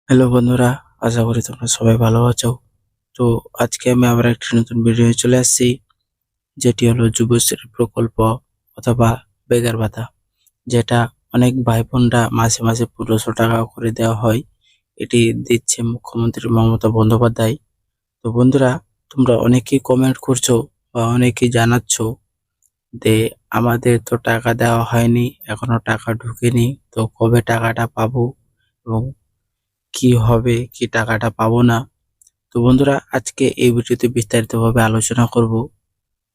Hello বন্ধুরা, আশা করি তোমরা সবাই ভালো আছো। তো আজকে আমি আবার একটি নতুন ভিডিও চলে আসছি, যেটি হলো যুবশ্রী প্রকল্প অথবা বেকার ভাতা, যেটা অনেক ভাই বোনরা মাসে মাসে 1500 টাকা করে দেওয়া হয়। এটি দিচ্ছে মুখ্যমন্ত্রী মমতা বন্দ্যোপাধ্যায়। তো বন্ধুরা, তোমরা অনেকেই কমেন্ট করছো বা অনেকেই জানাচ্ছ যে আমাদের তো টাকা দেওয়া হয়নি, এখনো টাকা ঢুকেনি, তো কবে টাকাটা পাবো এবং কি হবে, কি টাকাটা পাবো না। তো বন্ধুরা, আজকে এই ভিডিওতে বিস্তারিতভাবে আলোচনা করব।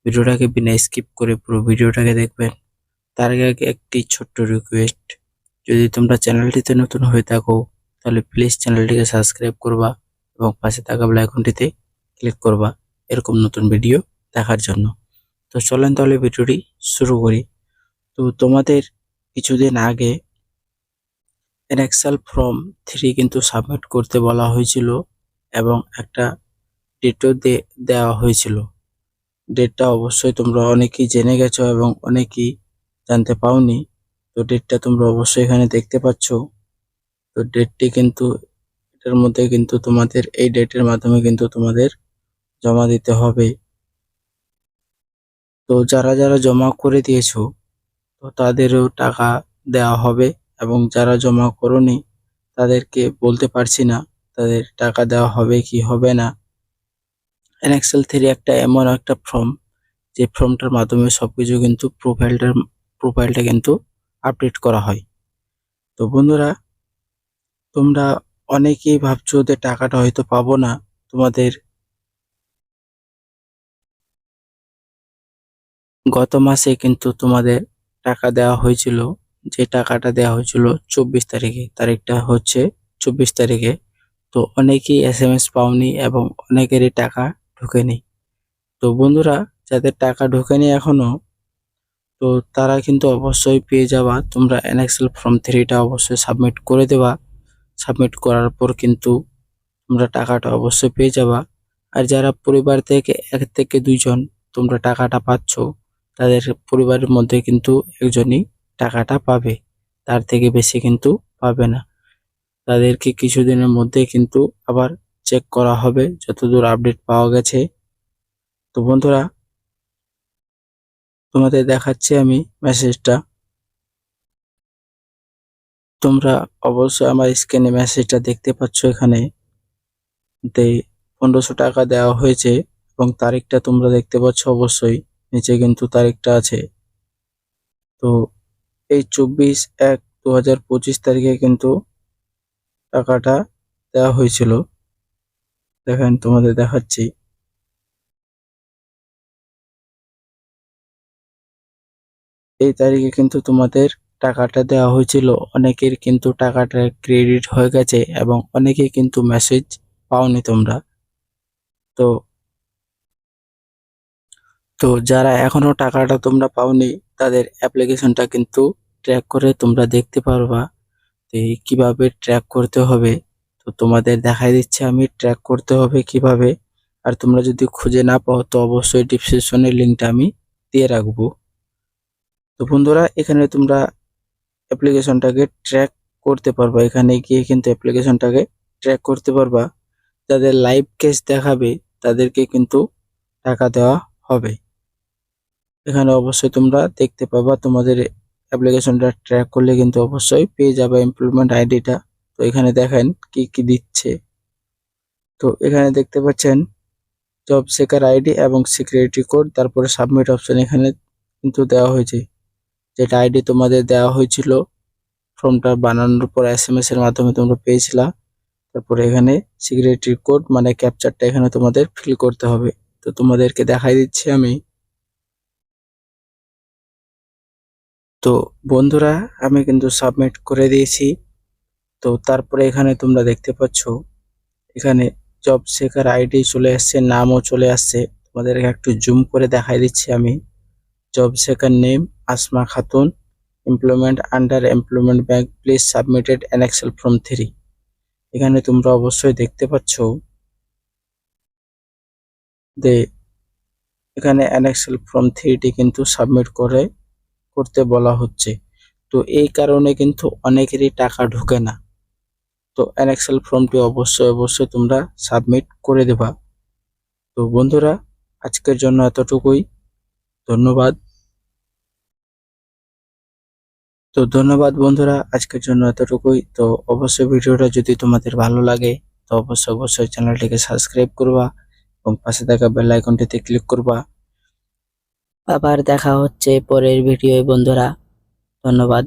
ভিডিওটাকে বিনা স্কিপ করে পুরো ভিডিওটাকে দেখবেন। তার আগে আগে একটি ছোট্ট রিকোয়েস্ট, যদি তোমরা চ্যানেলটিতে নতুন হয়ে থাকো তাহলে প্লিজ চ্যানেলটিকে সাবস্ক্রাইব করবা এবং পাশে থাকা বেল আইকনটিতে ক্লিক করবা এরকম নতুন ভিডিও দেখার জন্য। তো চলেন তাহলে ভিডিওটি শুরু করি। তো তোমাদের কিছুদিন আগে এনএক্সএল ফর্ম 3 কিন্তু সাবমিট করতে বলা হয়েছিল এবং একটা ডেটও দেওয়া হয়েছিল। ডেটটা অবশ্যই তোমরা অনেকেই জেনে গেছো এবং অনেকেই জানতে পাওনি। তো ডেটটা তোমরা অবশ্যই এখানে দেখতে পাচ্ছ। তো ডেটটি কিন্তু এটার মধ্যে কিন্তু তোমাদের এই ডেটের মাধ্যমে কিন্তু তোমাদের জমা দিতে হবে। তো যারা যারা জমা করে দিয়েছো তো তাদেরও টাকা দেওয়া হবে, এবং যারা জমা করোনি তাদেরকে বলতে পারছি না তাদের টাকা দেওয়া হবে কি হবে না। এনএক্সেল 3 একটা এমন একটা ফর্ম, যে ফর্মটার মাধ্যমে সবকিছু কিন্তু প্রোফাইলটা কিন্তু আপডেট করা হয়। তো বন্ধুরা, তোমরা অনেকেই ভাবছো যে টাকাটা হয়তো পাবো না। তোমাদের গত মাসে কিন্তু তোমাদের টাকা দেওয়া হয়েছিল, যে টাকাটা দেওয়া হয়েছিল 24 তারিখে, তারিখটা হচ্ছে 24 তারিখে। তো অনেকেই এসএমএস পাওনি এবং অনেকেরই টাকা ঢোকেনি। তো বন্ধুরা, যাদের টাকা ঢোকেনি এখনো, তো তারা কিন্তু অবশ্যই পেয়ে যাবা। তোমরা এনএক্সএল ফর্ম 3টা অবশ্যই সাবমিট করে দেবা। সাবমিট করার পর কিন্তু তোমরা টাকাটা অবশ্যই পেয়ে যাবা। আর যারা পরিবার থেকে 1 থেকে 2 জন তোমরা টাকাটা পাচ্ছ, তাদের পরিবারের মধ্যে কিন্তু একজনই টাকাটা পাবে, তার থেকে বেশি কিন্তু পাবে না। তাদেরকে কিছুদিনের মধ্যে কিন্তু আবার চেক করা হবে যতদূর আপডেট পাওয়া গেছে। তো বন্ধুরা, তোমাদের দেখাচ্ছি আমি মেসেজটা। তোমরা অবশ্যই আমার স্ক্রিনে মেসেজটা দেখতে পাচ্ছ। এখানে 1500 টাকা দেওয়া হয়েছে এবং তারিখটা তোমরা দেখতে পাচ্ছ অবশ্যই, নিচে কিন্তু তারিখটা আছে। তো এই 24/1/2025 কিন্তু টাকাটা দেওয়া হয়েছিল। দেখেন, তোমাদের দেখাচ্ছি। এই তারিখে কিন্তু তোমাদের টাকাটা দেওয়া হয়েছিল। অনেকের কিন্তু টাকাটা ক্রেডিট হয়ে গেছে এবং অনেকেই কিন্তু মেসেজ পাওনি তোমরা। তো তো যারা এখনো টাকাটা তোমরা পাওনি, তাদের অ্যাপ্লিকেশনটা কিন্তু ট্র্যাক করে তোমরা দেখতে পারবা। তো এই কিভাবে ট্র্যাক করতে হবে, তো তোমাদের দেখাই দিচ্ছে আমি ট্র্যাক করতে হবে কিভাবে। আর তোমরা যদি খুঁজে না পাও তো অবশ্যই ডিসক্রিপশনের লিঙ্কটা আমি দিয়ে রাখবো। তো বন্ধুরা, এখানে তোমরা অ্যাপ্লিকেশনটাকে ট্র্যাক করতে পারবা। এখানে গিয়ে কিন্তু অ্যাপ্লিকেশনটাকে ট্র্যাক করতে পারবা। যাদের লাইভ কেস দেখাবে তাদেরকে কিন্তু টাকা দেওয়া হবে। এখানে অবশ্যই তোমরা দেখতে পাবা, তোমাদের অ্যাপ্লিকেশনটা ট্র্যাক করলে কিন্তু অবশ্যই পেয়ে যাবে এমপ্লয়মেন্ট আইডিটা। তো এখানে দেখেন কি কি দিচ্ছে। তো এখানে দেখতে পাচ্ছেন জব সেকার আইডি এবং সিকিউরিটি কোড, তারপরে সাবমিট অপশন এখানে কিন্তু দেওয়া হয়েছে। যেটা আইডি তোমাদের দেওয়া হয়েছিল ফর্মটা বানানোর পর এসএমএস এর মাধ্যমে তোমরা পেয়েছিলা। তারপরে এখানে সিকিউরিটি কোড মানে ক্যাপচারটা এখানে তোমাদের ফিল করতে হবে। তো তোমাদেরকে দেখাই দিচ্ছি আমি। তো বন্ধুরা, আমি কিন্তু সাবমিট করে দিয়েছি। তো তারপরে এখানে তোমরা দেখতে পাচ্ছ, এখানে জব সেকার আইডি চলে আসছে, নামও চলে আসছে। তোমাদেরকে একটু জুম করে দেখাই দিচ্ছি আমি। Job seeker name Asma Khatun, employment under employment bank, please submitted an excel form 3। এখানে তোমরা অবশ্যই দেখতে পাচ্ছ যে এখানে অ্যান এক্সেল ফর্ম 3টি কিন্তু সাবমিট করতে বলা হচ্ছে। তো এই কারণে কিন্তু অনেকেরই টাকা ঢোকে না। তো এনএক্সএল ফর্মটি অবশ্যই তোমরা সাবমিট করে দেবা। তো বন্ধুরা, আজকের জন্য এতটুকুই। ধন্যবাদ। তো ধন্যবাদ বন্ধুরা, আজকের জন্য এতটুকুই। তো অবশ্যই ভিডিওটা যদি তোমাদের ভালো লাগে তো অবশ্যই চ্যানেলটিকে সাবস্ক্রাইব করবা এবং পাশে থাকা বেল আইকনটিতে ক্লিক করবা। আবার দেখা হচ্ছে পরের ভিডিওয় বন্ধুরা। ধন্যবাদ।